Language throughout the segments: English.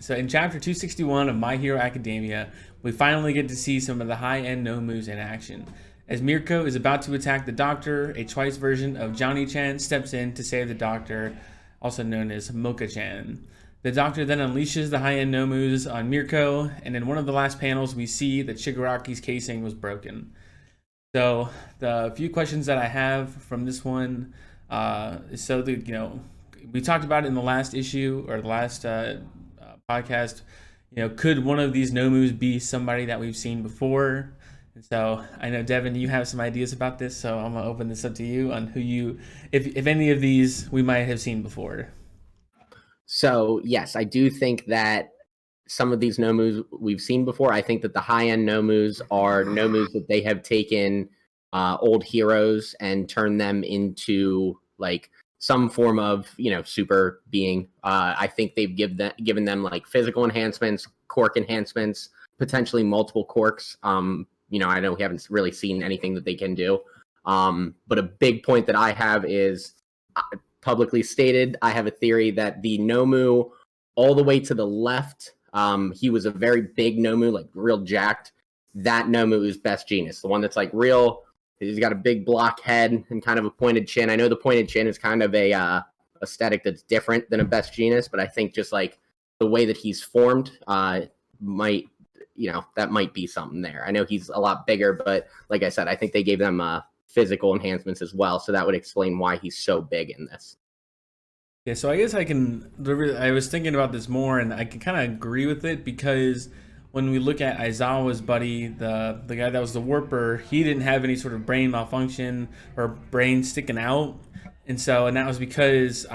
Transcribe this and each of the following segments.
So in chapter 261 of My Hero Academia, we finally get to see some of the high-end Nomus in action. As Mirko is about to attack the Doctor, a twice version of Johnny-chan steps in to save the Doctor, also known as Mocha-chan. The Doctor then unleashes the high-end Nomus on Mirko, and in one of the last panels, we see that Shigaraki's casing was broken. So the few questions that I have from this one, we talked about it in the last issue or the last podcast. Could one of these Nomus be somebody that we've seen before? And so I know, Devin, you have some ideas about this, so I'm gonna open this up to you on if any of these we might have seen before. So yes, I do think that some of these Nomus we've seen before. I think that the high-end Nomus are Nomus that they have taken old heroes and turned them into like some form of super being. I think they've given them like physical enhancements, quirk enhancements, potentially multiple quirks. I know we haven't really seen anything that they can do. But a big point that I have is publicly stated. I have a theory that the Nomu all the way to the left, he was a very big Nomu, like real jacked. That Nomu is Best Genius, the one that's like real. He's got a big block head and kind of a pointed chin. I know the pointed chin is kind of a aesthetic that's different than a Best Genius, but I think just like the way that he's formed might be something there. I know he's a lot bigger, but like I said, I think they gave them physical enhancements as well, so that would explain why he's so big in this. Yeah, so I guess I was thinking about this more, and I can kind of agree with it because when we look at Aizawa's buddy, the guy that was the warper, he didn't have any sort of brain malfunction or brain sticking out. And that was because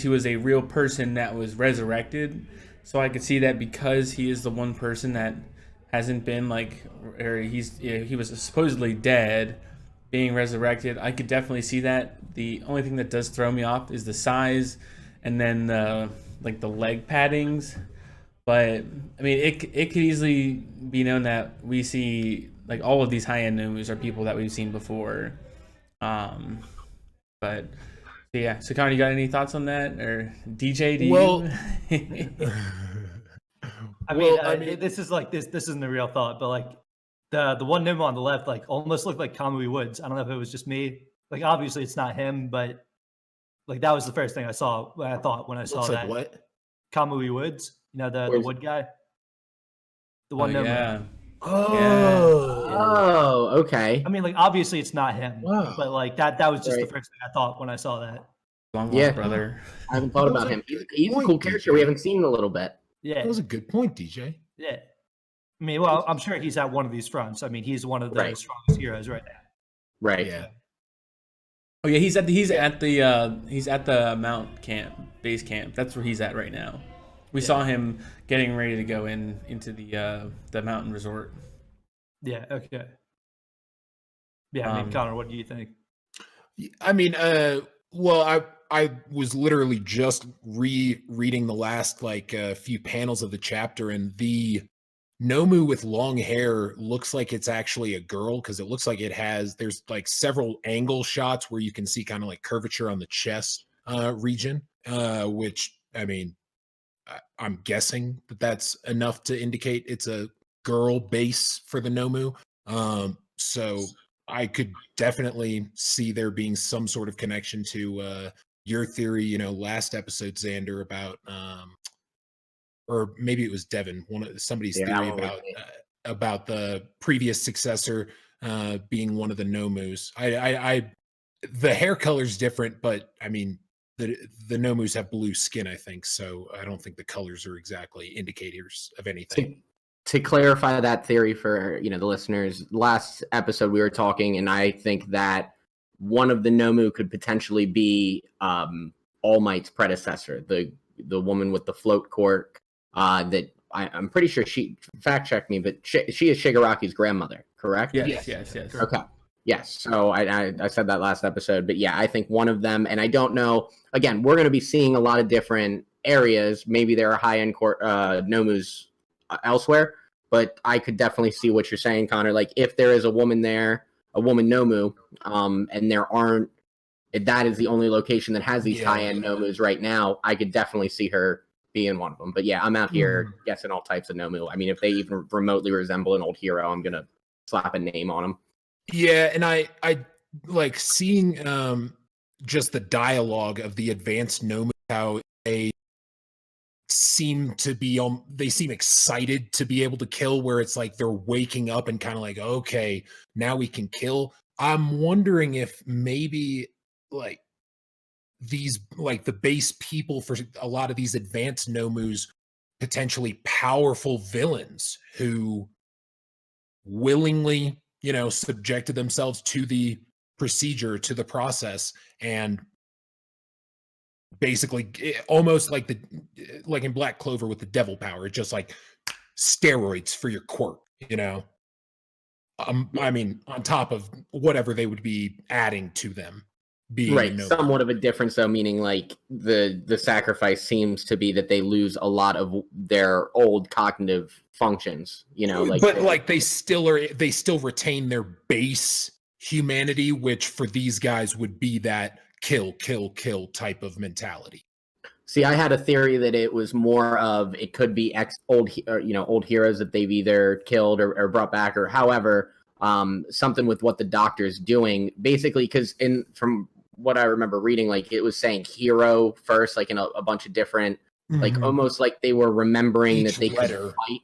he was a real person that was resurrected. So I could see that because he is the one person that hasn't been he was supposedly dead, being resurrected. I could definitely see that. The only thing that does throw me off is the size and then the leg paddings. But I mean, it could easily be known that we see like all of these high-end Nomus are people that we've seen before. But yeah, so Connor, you got any thoughts on that, or DJ? This isn't a real thought, but like the one Nomu on the left, like almost looked like Kamui Woods. I don't know if it was just me. Like obviously it's not him, but like that was the first thing I saw. I thought when I saw that. What? Kamui Woods, the wood guy, the one Nomu. Yeah. Oh, okay. I mean, like obviously it's not him, but like that was just Right. the first thing I thought when I saw that. Long lost brother. I haven't thought about him. He's a cool character we haven't seen in a little bit. Yeah, That was a good point, DJ. yeah. I mean, well, I'm sure he's at one of these fronts. I mean, he's one of the strongest heroes right now. Right. Yeah. Oh yeah, he's at the Mount base camp. That's where he's at right now. We saw him getting ready to go into the mountain resort. Yeah. Okay. Yeah. I mean, Connor, what do you think? I mean, well, I was literally just rereading the last few panels of the chapter, and the Nomu with long hair looks like it's actually a girl because it looks like there's like several angle shots where you can see kind of like curvature on the chest region, which I mean, I'm guessing that's enough to indicate it's a girl base for the Nomu. So I could definitely see there being some sort of connection to your theory, last episode, Xander, about or maybe it was Devin, somebody's theory about the previous successor being one of the Nomus. The hair color's different, but I mean the Nomus have blue skin, I think, so I don't think the colors are exactly indicators of anything. To clarify that theory for the listeners, last episode we were talking, and I think that one of the Nomu could potentially be All Might's predecessor, the woman with the float quirk. That I'm pretty sure she fact checked me, but she is Shigaraki's grandmother, correct? Yes. Okay. Yes. So I said that last episode, but yeah, I think one of them, and I don't know. Again, we're going to be seeing a lot of different areas. Maybe there are high-end Nomus elsewhere, but I could definitely see what you're saying, Connor. Like if there is a woman there, a woman Nomu, and there aren't, if that is the only location that has these high-end Nomus right now, I could definitely see her being one of them. But yeah, I'm out here guessing all types of Nomu. I mean, if they even remotely resemble an old hero, I'm gonna slap a name on them. Yeah, and I like seeing just the dialogue of the advanced Nomu, how they seem to be they seem excited to be able to kill, where it's like they're waking up and kind of like, okay, now we can kill. I'm wondering if maybe like these, like the base people for a lot of these advanced Nomus, potentially powerful villains who willingly, subjected themselves to the procedure, to the process, and basically almost like in Black Clover with the devil power, it's just like steroids for your quirk, I mean, on top of whatever they would be adding to them. Right, somewhat of a difference though, meaning like the sacrifice seems to be that they lose a lot of their old cognitive functions, but like they still retain their base humanity, which for these guys would be that kill type of mentality. See, I had a theory that it was more of, it could be old heroes that they've either killed or brought back, or however, something with what the doctor's doing, basically, because from what I remember reading, like it was saying hero first, like in a bunch of different, like almost like they were remembering that they could fight,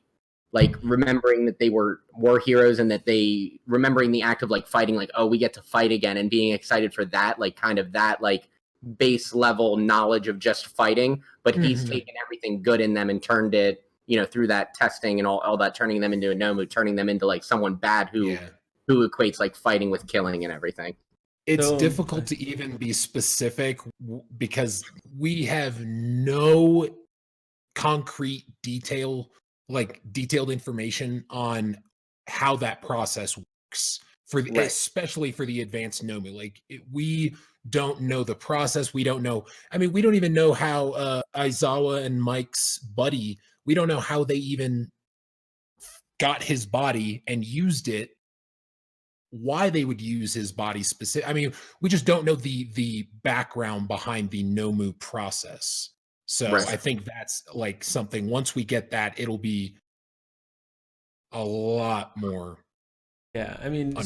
like remembering that they were heroes, and that they remembering the act of like fighting, like, oh, we get to fight again, and being excited for that, like kind of that like base level knowledge of just fighting. But he's taken everything good in them and turned it, through that testing and all that, turning them into a Nomu, turning them into like someone bad who equates like fighting with killing and everything. It's difficult to even be specific because we have no concrete detailed information on how that process works especially for the advanced Nomu. Like we don't know the process. We don't know. I mean, we don't even know how Aizawa and Mike's buddy, we don't know how they even got his body and used it, why they would use his body specific. I mean, we just don't know the background behind the Nomu process. So right. I think that's like something, once we get that, it'll be a lot more. Yeah, I mean,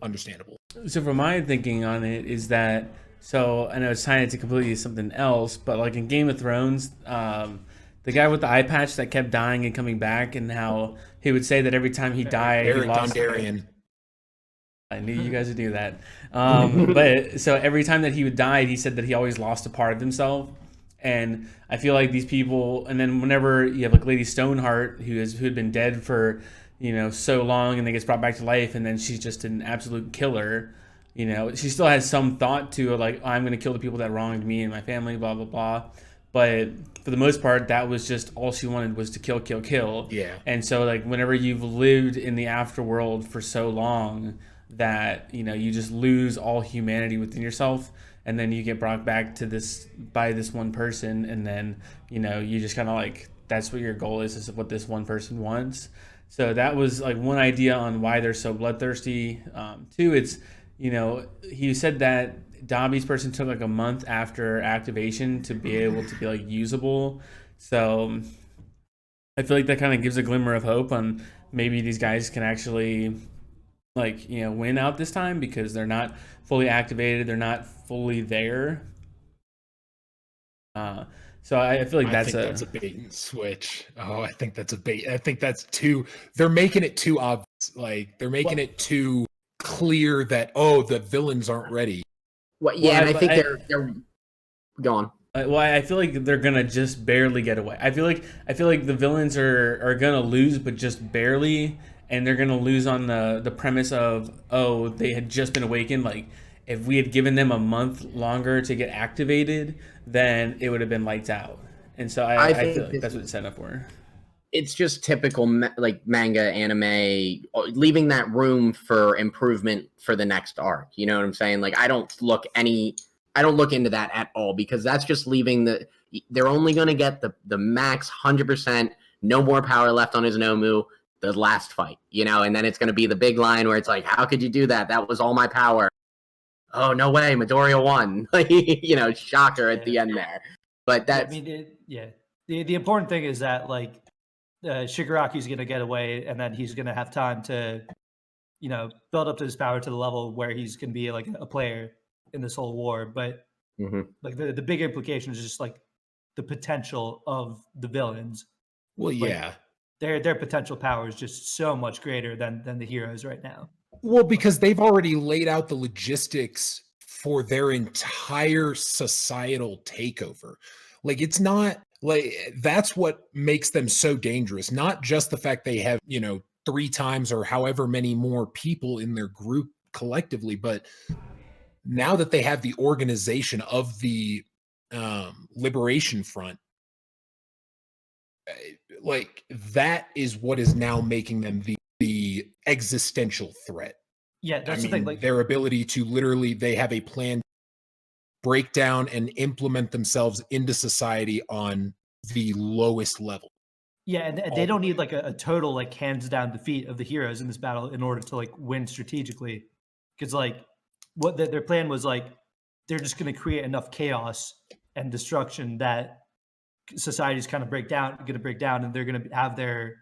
understandable. So for my thinking on it is that, so I know it's tying it to completely something else, but like in Game of Thrones, the guy with the eye patch that kept dying and coming back, and how he would say that every time he died, he lost. Dondarrion. I knew you guys would do that. But so every time that he would die, he said that he always lost a part of himself. And I feel like these people, and then whenever you have like Lady Stoneheart, who had been dead for, so long, and then gets brought back to life, and then she's just an absolute killer. She still has some thought to it, like, oh, I'm going to kill the people that wronged me and my family, blah, blah, blah. But for the most part, that was just all she wanted, was to kill. Yeah. And so like whenever you've lived in the afterworld for so long, that you just lose all humanity within yourself, and then you get brought back to this by this one person, and then you just kind of like, that's what your goal is what this one person wants. So that was like one idea on why they're so bloodthirsty. Two, it's he said that Dobby's person took like a month after activation to be able to be like usable. So I feel like that kind of gives a glimmer of hope on maybe these guys can actually win out this time, because they're not fully activated, they're not fully there. So I feel like that's a bait and switch. Oh, I think that's a bait. I think that's they're making it too obvious. Like they're making it too clear that, the villains aren't ready. And I think they're gone. Well, I feel like they're gonna just barely get away. I feel like the villains are gonna lose, but just barely. And they're going to lose on the premise of, they had just been awakened. Like, if we had given them a month longer to get activated, then it would have been lights out. And so I feel like that's what it's set up for. It's just typical manga, anime, leaving that room for improvement for the next arc. You know what I'm saying? Like, I don't look into that at all, because that's just leaving they're only going to get the max 100%, no more power left on his Nomu, the last fight, and then it's going to be the big line where it's like, how could you do that? That was all my power. Oh, no way. Midoriya won. Shocker at the end there. But that's... the important thing is that like Shigaraki's going to get away, and then he's going to have time to, build up to his power to the level where he's going to be like a player in this whole war. But like the big implication is just like the potential of the villains. Well, Like, yeah. Their potential power is just so much greater than the heroes right now. Well, because they've already laid out the logistics for their entire societal takeover. Like, it's not like that's what makes them so dangerous. Not just the fact they have, 3 times or however many more people in their group collectively, but now that they have the organization of the Liberation Front, like that is what is now making them the existential threat. Yeah, that's the thing. Like their ability to literally, they have a plan, break down and implement themselves into society on the lowest level. Yeah, and they don't need like a total like hands down defeat of the heroes in this battle in order to like win strategically, because like what their plan was like they're just going to create enough chaos and destruction that society's kind of going to break down, and they're going to have their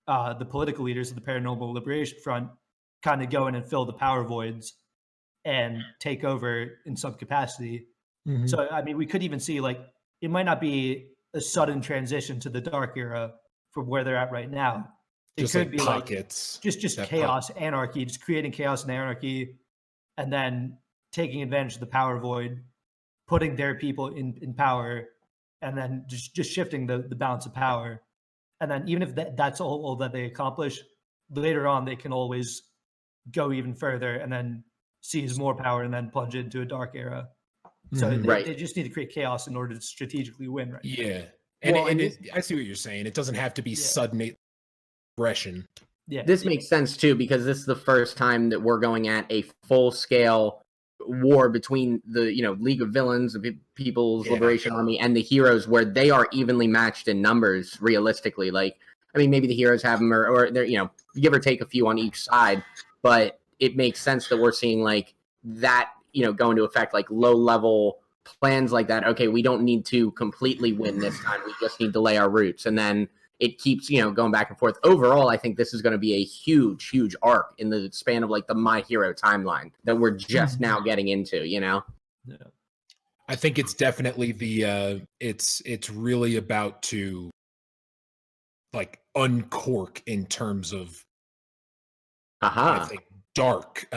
the political leaders of the Paranormal Liberation Front kind of go in and fill the power voids and take over in some capacity. Mm-hmm. So I mean, we could even see like it might not be a sudden transition to the dark era from where they're at right now. It just could like be pockets, like just chaos, anarchy, just creating chaos and anarchy, and then taking advantage of the power void, putting their people in power, and then just shifting the balance of power. And then even if that's all that they accomplish, later on they can always go even further and then seize more power and then plunge into a dark era. So they just need to create chaos in order to strategically win, right? Yeah. And, well, I see what you're saying. It doesn't have to be sudden aggression. Yeah. This makes sense too, because this is the first time that we're going at a full-scale war between the League of Villains, the People's Liberation Army, and the heroes, where they are evenly matched in numbers. Realistically, like I mean, maybe the heroes have them, or they're give or take a few on each side, but it makes sense that we're seeing like that go into effect, like low-level plans like that. Okay, we don't need to completely win this time. We just need to lay our roots, and then it keeps going back and forth. Overall, I think this is going to be a huge arc in the span of like the My Hero timeline that we're just now getting into. Yeah. I think it's definitely the it's really about to like uncork in terms of I think dark.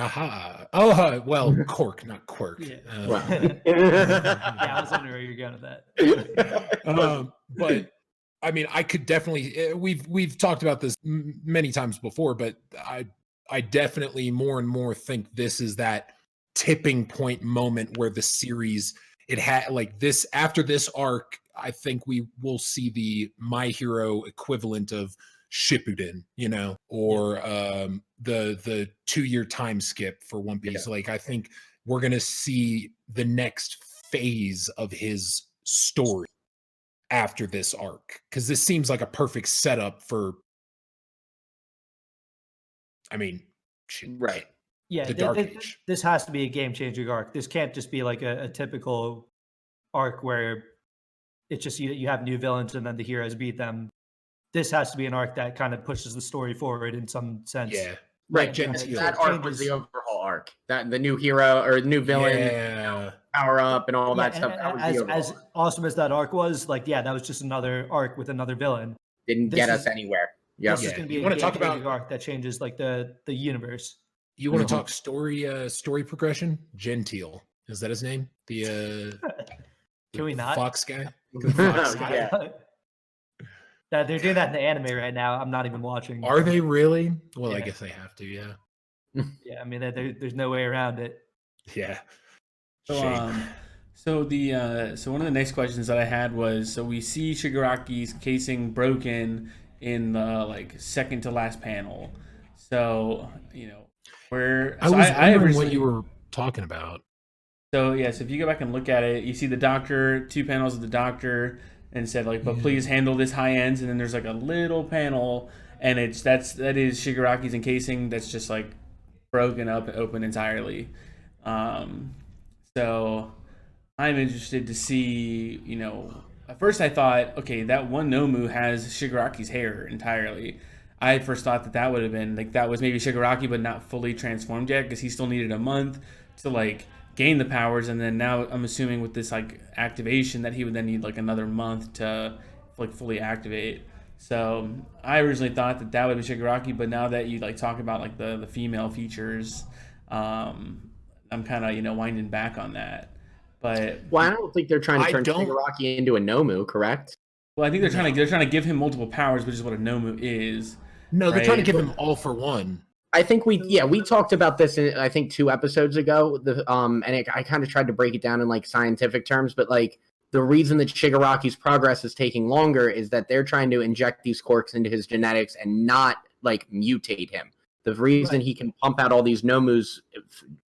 Well, cork, not quirk. Yeah. I was wondering where you're going with that. But I mean, I could definitely. We've talked about this many times before, but I definitely more and more think this is that tipping point moment where the series it had like this. After this arc, I think we will see the My Hero equivalent of Shippuden, or the 2-year time skip for One Piece. Like I think we're gonna see the next phase of his story after this arc, because this seems like a perfect setup for right. Yeah, the Dark Age. This has to be a game-changing arc. This can't just be like a typical arc where it's just you have new villains and then the heroes beat them. This has to be an arc that kind of pushes the story forward in some sense. Yeah, right. That arc was the overhaul arc. That the new hero or new villain power up and all that stuff. That was as awesome as that arc was, like that was just another arc with another villain. Didn't get us anywhere. Yeah, this is going to be a game-changing arc that changes like the universe. You want to talk story progression? Gentile, is that his name? The can we not? Fox guy? Fox guy. They're doing that in the anime right now. I'm not even watching. Are they really? Well, I guess they have to. Yeah. Yeah, I mean, there's no way around it. Yeah. So, so one of the next questions that I had was, so we see Shigaraki's casing broken in the like second to last panel. So where I was wondering what you were talking about. So yes, if you go back and look at it, you see the doctor, 2 panels of the doctor, and said like, but please handle this high ends, and then there's like a little panel, and that is Shigaraki's encasing that's just like broken up open entirely. So I'm interested to see at first I thought, okay, that one Nomu has Shigaraki's hair entirely. I at first thought that that would have been like that was maybe Shigaraki, but not fully transformed yet because he still needed a month to like gain the powers, and then now I'm assuming with this like activation that he would then need like another month to like fully activate. So I originally thought that that would be Shigaraki, but now that you like talk about like the female features, I'm kind of winding back on that. But Well, I don't think they're trying to turn Shigaraki into a Nomu, correct? well, I think they're trying to give him multiple powers, which is what a Nomu is. No, they're right? trying to give him all for one. I think we talked about this I think 2 episodes ago. I kind of tried to break it down in like scientific terms, but like the reason that Shigaraki's progress is taking longer is that they're trying to inject these quirks into his genetics and not like mutate him. The reason he can pump out all these Nomus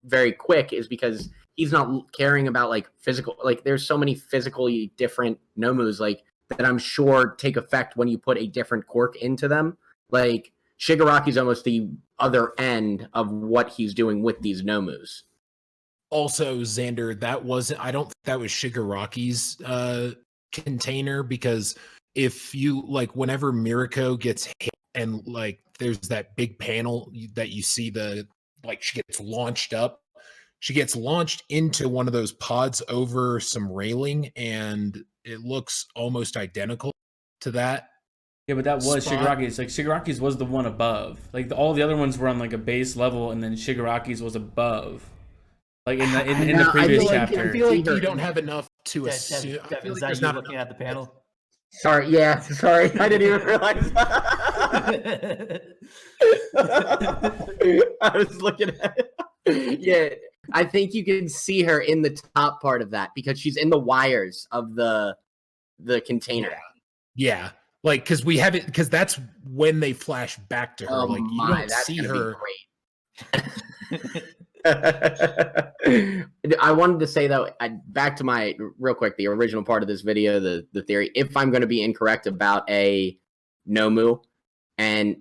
very quick is because he's not caring about like physical, like there's so many physically different Nomus like that I'm sure take effect when you put a different quirk into them. Like Shigaraki's almost the other end of what he's doing with these Nomus. Also, Xander, I don't think that was Shigaraki's container, because if you like whenever Mirko gets hit and like there's that big panel that you see she gets launched up. She gets launched into one of those pods over some railing, and it looks almost identical to that. Yeah, but that was Shigaraki's. Like Shigaraki's was the one above. Like all the other ones were on like a base level, and then Shigaraki's was above. Like in the previous chapter. I feel like you don't have enough to assume. Devin, is that you looking at the panel? Sorry, I didn't even realize. I was looking at it. Yeah, I think you can see her in the top part of that because she's in the wires of the container. Yeah. Like, because that's when they flash back to her. Oh like, you don't see her. I wanted to say though, back to my real quick, the original part of this video, the theory. If I'm going to be incorrect about a Nomu, and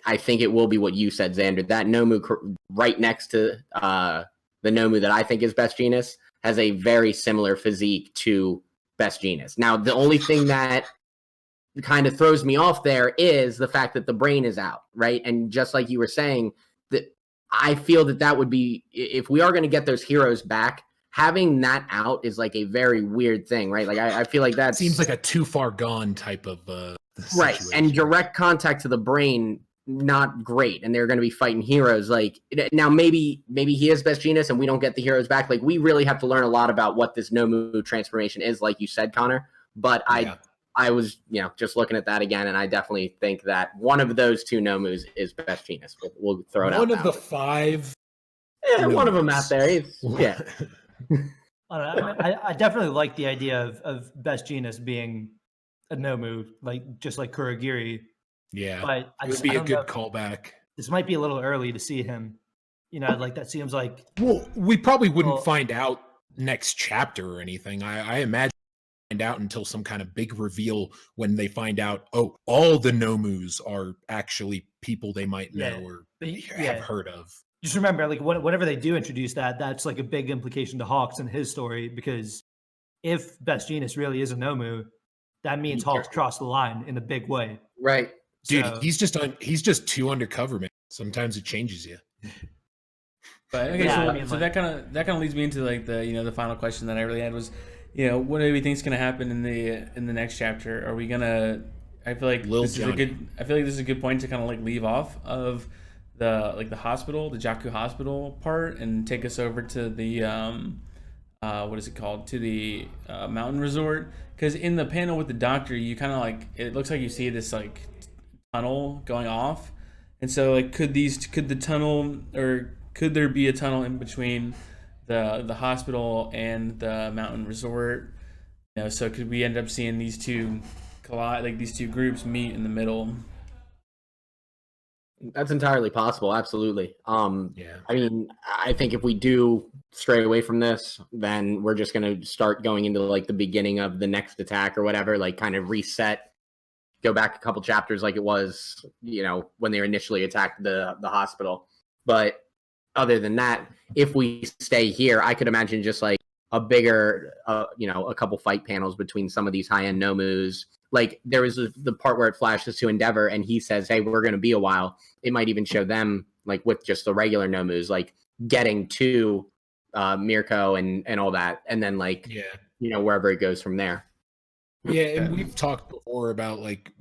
I think it will be what you said, Xander, that Nomu right next to the Nomu that I think is Best Jeanist has a very similar physique to Best Jeanist. Now, the only thing that kind of throws me off there is the fact that the brain is out, right? And just like you were saying, that I feel that would be, if we are going to get those heroes back, having that out is like a very weird thing, right? Like I feel like that seems like a too far gone type of right. situation. And direct contact to the brain, not great. And they're going to be fighting heroes. Like now, maybe he is Best Jeanist and we don't get the heroes back. Like we really have to learn a lot about what this Nomu transformation is, like you said, Connor. But I was, just looking at that again, and I definitely think that one of those 2 Nomus is Best Jeanist. We'll throw it out. One of the 5. Yeah, one of them out there. Yeah. I definitely like the idea of Best Jeanist being a Nomu, just like Kurogiri. Yeah, but it would be a good callback. This might be a little early to see him. Like that seems like. Well, we probably wouldn't find out next chapter or anything. I imagine find out until some kind of big reveal when they find out, oh, all the Nomus are actually people they might know or have heard of. Just remember, like whenever they do introduce that, that's like a big implication to Hawks and his story, because if Best Jeanist really is a Nomu, that means Hawks crossed the line in a big way. Right. Dude, he's just too undercover, man. Sometimes it changes you. But okay, so that kind of leads me into like the final question that I really had was, what do we think is going to happen in the next chapter? Are we gonna? I feel like this is a good point to kind of like leave off of the hospital, the Jakku hospital part, and take us over to the what is it called? To the mountain resort. Because in the panel with the doctor, you kind of like it looks like you see this like tunnel going off, and so like could the tunnel, or could there be a tunnel in between the hospital and the mountain resort? So could we end up seeing these two collide, like these two groups meet in the middle? That's entirely possible. Absolutely. Yeah. I mean, I think if we do stray away from this, then we're just going to start going into like the beginning of the next attack or whatever, like kind of reset, go back a couple chapters like it was, when they initially attacked the hospital. But other than that, if we stay here, I could imagine just like a bigger, a couple fight panels between some of these high-end Nomus. Like there was the part where it flashes to Endeavor and he says, hey, we're going to be a while. It might even show them like with just the regular Nomus, like getting to Mirko and all that. And then like, wherever it goes from there. Yeah. And we've talked before about like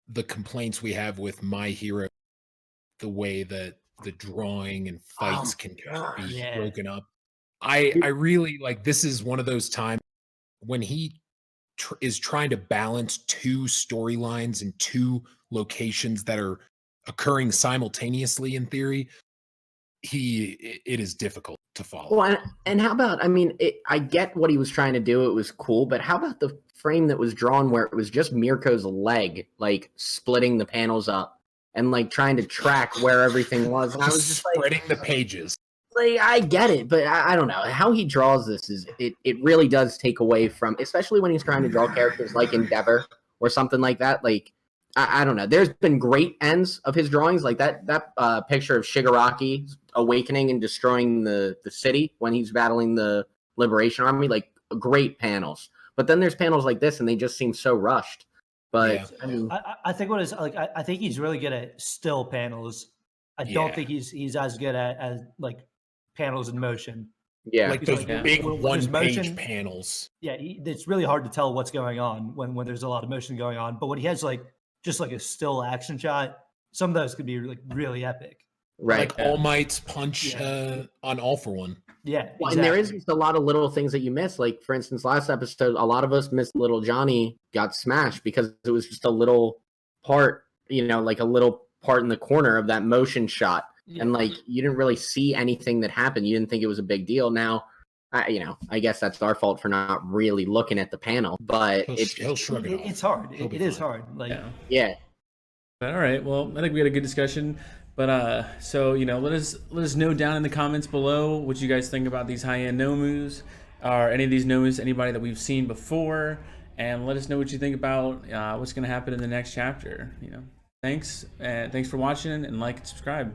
the complaints we have with My Hero, the way that the drawing and fights can kind of be broken up. I really like, this is one of those times when he is trying to balance two storylines and two locations that are occurring simultaneously in theory. It is difficult to follow. Well, and how about, I mean, I get what he was trying to do. It was cool, but how about the frame that was drawn where it was just Mirko's leg, like splitting the panels up and like trying to track where everything was. And I was just spreading the pages. Like, I get it, but I don't know how he draws this. It really does take away from, especially when he's trying to draw characters like Endeavor or something like that. Like, I don't know. There's been great ends of his drawings, like that picture of Shigaraki awakening and destroying the city when he's battling the Liberation Army. Like, great panels. But then there's panels like this, and they just seem so rushed. But I mean, I think what is like, I think he's really good at still panels. I don't think he's as good at like panels in motion. Yeah, like those big one-page panels. Yeah, it's really hard to tell what's going on when there's a lot of motion going on. But when he has like just like a still action shot, some of those could be like really epic. Right, like All Might's punch on All For One. Yeah, well, and there is just a lot of little things that you miss. Like for instance, last episode, a lot of us missed Little Johnny got smashed because it was just a little part, like a little part in the corner of that motion shot. And like you didn't really see anything that happened. You didn't think it was a big deal. Now, I guess that's our fault for not really looking at the panel. But he'll shrug it off. It's hard. It is hard. Like yeah. All right. Well, I think we had a good discussion. But so let us know down in the comments below what you guys think about these high-end Nomus, or any of these Nomus, anybody that we've seen before, and let us know what you think about what's going to happen in the next chapter. Thanks for watching, and like and subscribe.